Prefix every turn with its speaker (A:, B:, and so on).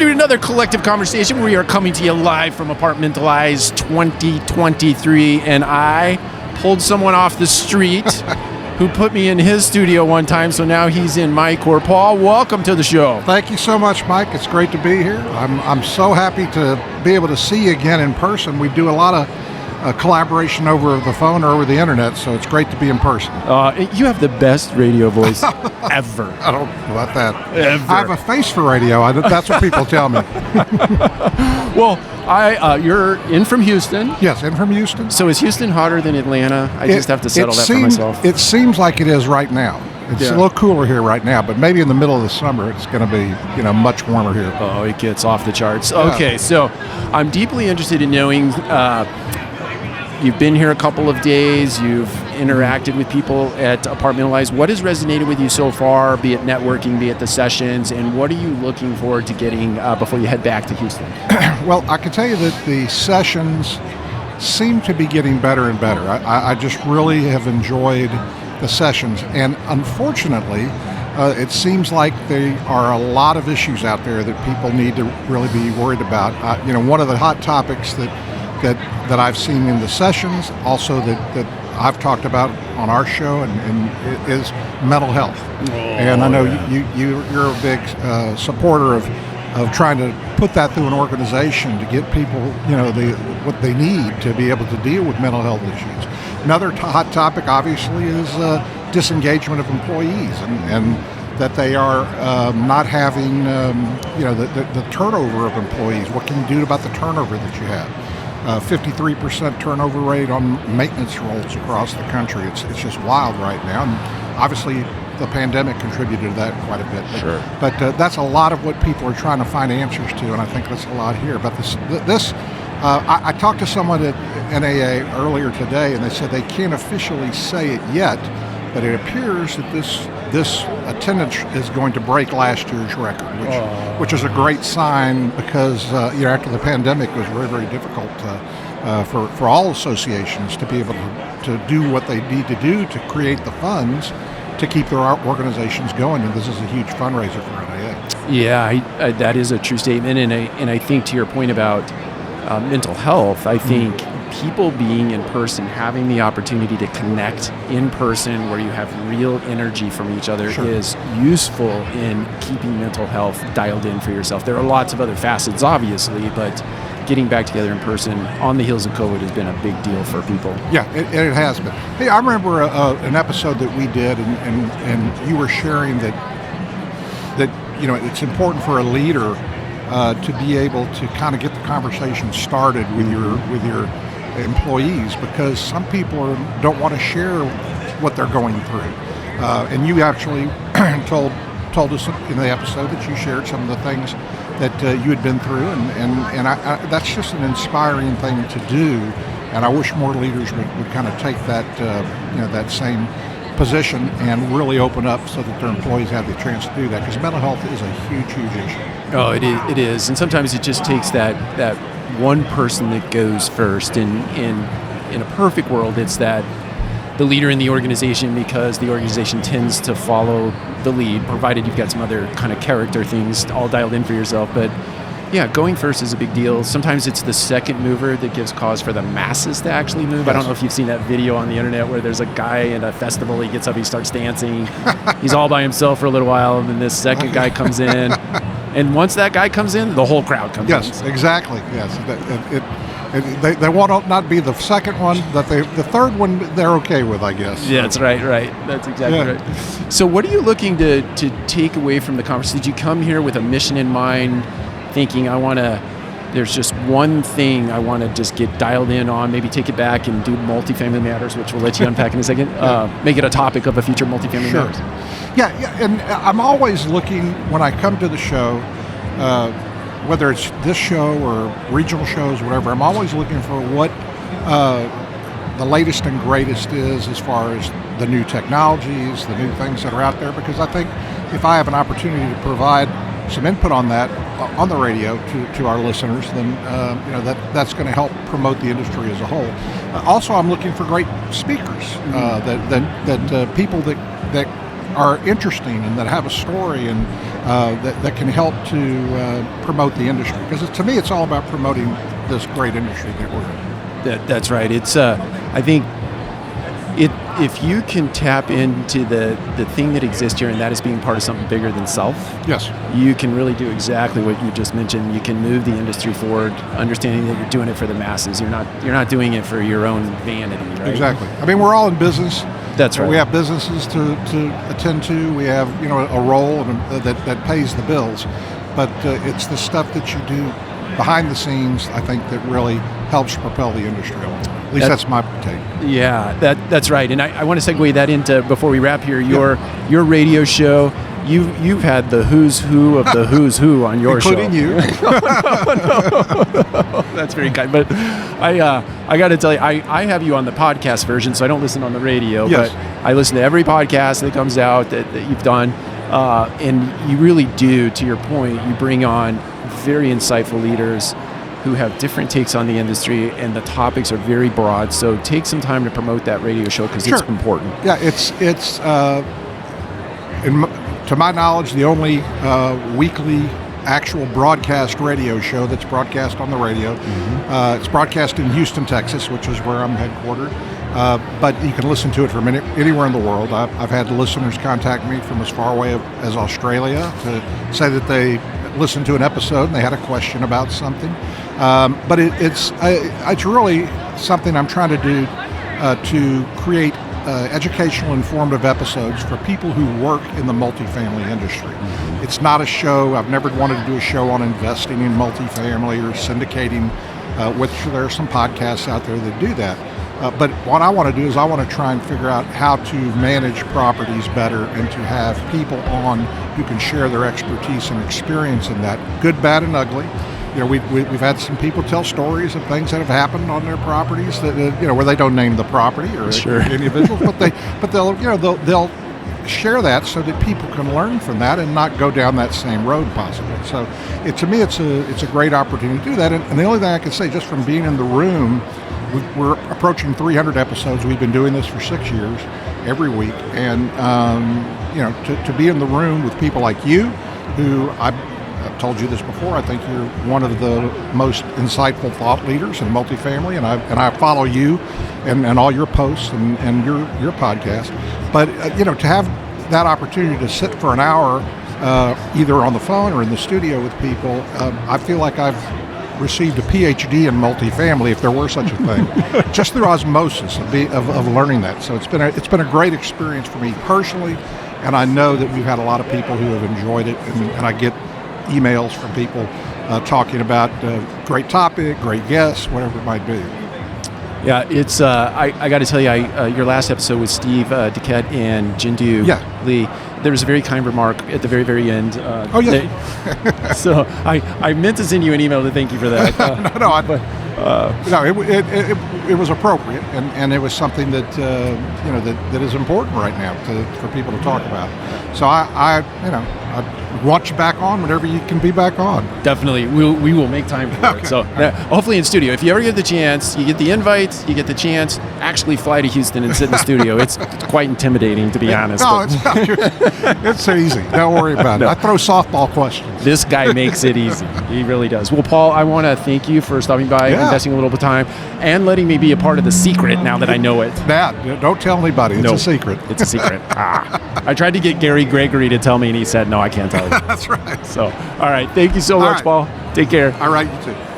A: to another collective conversation. We are coming to you live from Apartmentalize 2023, and I pulled someone off the street who put me in his studio one time, so now he's in my court. Paul, welcome to the show.
B: Thank you so much, Mike. It's great to be here. I'm so happy to be able to see you again in person. We do a lot of collaboration over the phone or over the internet, so it's great to be in person.
A: You have the best radio voice ever.
B: I don't know about that.
A: Ever.
B: I have a face for radio. That's what people tell me.
A: Well, you're in from Houston.
B: Yes, in from Houston.
A: So is Houston hotter than Atlanta? I just have to settle that for myself.
B: It seems like it is right now. It's a little cooler here right now, but maybe in the middle of the summer it's going to be, much warmer here.
A: Oh, it gets off the charts. Okay, so I'm deeply interested in knowing. You've been here a couple of days. You've interacted with people at Apartmentalize. What has resonated with you so far, be it networking, be it the sessions, and what are you looking forward to getting before you head back to Houston?
B: Well, I can tell you that the sessions seem to be getting better and better. I just really have enjoyed the sessions, and unfortunately, it seems like there are a lot of issues out there that people need to really be worried about. One of the hot topics that I've seen in the sessions, also that I've talked about on our show, and is mental health. And I know you're a big supporter of trying to put that through an organization to get people, what they need to be able to deal with mental health issues. Another hot topic, obviously, is disengagement of employees, and that they are not having, the turnover of employees. What can you do about the turnover that you have? 53% turnover rate on maintenance roles across the country. It's just wild right now. And obviously, the pandemic contributed to that quite a bit. But that's a lot of what people are trying to find answers to, and I think that's a lot here. But I talked to someone at NAA earlier today, and they said they can't officially say it yet, but it appears that this attendance is going to break last year's record, which is a great sign because after the pandemic it was very, very difficult for all associations to be able to do what they need to do to create the funds to keep their organizations going, and this is a huge fundraiser for NAA.
A: Yeah, that is a true statement, and I think to your point about mental health, I think people being in person, having the opportunity to connect in person where you have real energy from each other is useful in keeping mental health dialed in for yourself. There are lots of other facets, obviously, but getting back together in person on the heels of COVID has been a big deal for people.
B: Yeah, it has been. Hey, I remember an episode that we did, and you were sharing that it's important for a leader to be able to kind of get the conversation started with your employees, because some people don't want to share what they're going through. And you actually told us in the episode that you shared some of the things that you had been through, and that's just an inspiring thing to do. And I wish more leaders would kind of take that that same position and really open up so that their employees have the chance to do that, because mental health is a huge, huge issue.
A: Oh, it is, and sometimes it just takes that one person that goes first. In a perfect world, it's that the leader in the organization, because the organization tends to follow the lead, provided you've got some other kind of character things all dialed in for yourself. But yeah, going first is a big deal. Sometimes it's the second mover that gives cause for the masses to actually move. Yes. I don't know if you've seen that video on the internet where there's a guy in a festival, he gets up, he starts dancing. He's all by himself for a little while, and then this second guy comes in. And once that guy comes in, the whole crowd comes in.
B: Yes, exactly. Yes, they want to not be the second one, but the third one they're okay with, I guess.
A: Yeah, that's right. That's exactly right. So what are you looking to take away from the conference? Did you come here with a mission in mind, thinking there's just one thing I want to just get dialed in on, maybe take it back and do Multifamily Matters, which we'll let you unpack in a second, make it a topic of a future Multifamily Matters?
B: Yeah, and I'm always looking, when I come to the show, whether it's this show or regional shows, whatever, I'm always looking for what the latest and greatest is as far as the new technologies, the new things that are out there, because I think if I have an opportunity to provide some input on that on the radio to our listeners, then that's going to help promote the industry as a whole. Also, I'm looking for great speakers, that people that are interesting and that have a story and that can help to promote the industry. Because to me, it's all about promoting this great industry that we're in.
A: That's right. It's I think if you can tap into the thing that exists here, and that is being part of something bigger than self.
B: Yes.
A: You can really do exactly what you just mentioned. You can move the industry forward, understanding that you're doing it for the masses. You're not doing it for your own vanity, right?
B: Exactly. I mean, we're all in business.
A: That's right.
B: We have businesses to attend to. We have a role that pays the bills, but it's the stuff that you do behind the scenes, I think, that really helps propel the industry along. At least that's my take.
A: Yeah, that's right. And I want to segue that into, before we wrap here, your radio show. You've had the who's who of the who's who on your
B: Including
A: show.
B: Including you.
A: No. That's very kind. But I got to tell you, I have you on the podcast version, so I don't listen on the radio.
B: Yes.
A: But I listen to every podcast that comes out that you've done. And you really do, to your point, you bring on very insightful leaders who have different takes on the industry, and the topics are very broad. So take some time to promote that radio show, because
B: Sure.
A: it's important.
B: Yeah, it's to my knowledge, the only weekly actual broadcast radio show that's broadcast on the radio. Mm-hmm. It's broadcast in Houston, Texas, which is where I'm headquartered. But you can listen to it from anywhere in the world. I've had listeners contact me from as far away as Australia to say that they listened to an episode and they had a question about something. But it's really something I'm trying to do to create educational, informative episodes for people who work in the multifamily industry. Mm-hmm. It's not a show. I've never wanted to do a show on investing in multifamily or syndicating, which there are some podcasts out there that do that. But what I want to do is I want to try and figure out how to manage properties better and to have people on who can share their expertise and experience in that, good, bad, and ugly. We've had some people tell stories of things that have happened on their properties that where they don't name the property or
A: Sure.
B: individuals, but they'll share that so that people can learn from that and not go down that same road possibly. So to me, it's a great opportunity to do that. And the only thing I can say, just from being in the room, we're approaching 300 episodes. We've been doing this for 6 years, every week, and to be in the room with people like you, who I've told you this before. I think you're one of the most insightful thought leaders in multifamily, and I follow you and all your posts and your podcast. But to have that opportunity to sit for an hour, either on the phone or in the studio with people, I feel like I've received a PhD in multifamily, if there were such a thing, just through osmosis of learning that. So it's been a great experience for me personally, and I know that we've had a lot of people who have enjoyed it, and I get emails from people talking about great topic, great guests, whatever it might be.
A: Yeah, it's. I got to tell you, your last episode with Steve Duquette and Jindu Lee, there was a very kind remark at the very, very end.
B: Oh, yeah.
A: So I meant to send you an email to thank you for that.
B: It was appropriate, and it was something that that is important right now for people to talk about. So I want you back on whenever you can be back on.
A: Definitely, we will make time for it. So hopefully in studio. If you ever get the chance, you get the invite, you get the chance, actually fly to Houston and sit in the studio. It's quite intimidating, to be honest.
B: No, it's easy. Don't worry about it. I throw softball questions.
A: This guy makes it easy. He really does. Well, Paul, I want to thank you for stopping by, investing a little bit of time, and letting me be a part of the secret now that I know it.
B: Dad, don't tell anybody. It's a secret.
A: It's a secret. I tried to get Gary Gregory to tell me, and he said, no, I can't tell you.
B: That's right.
A: So, all right. Thank you so much, Paul. Take care.
B: All right, you too.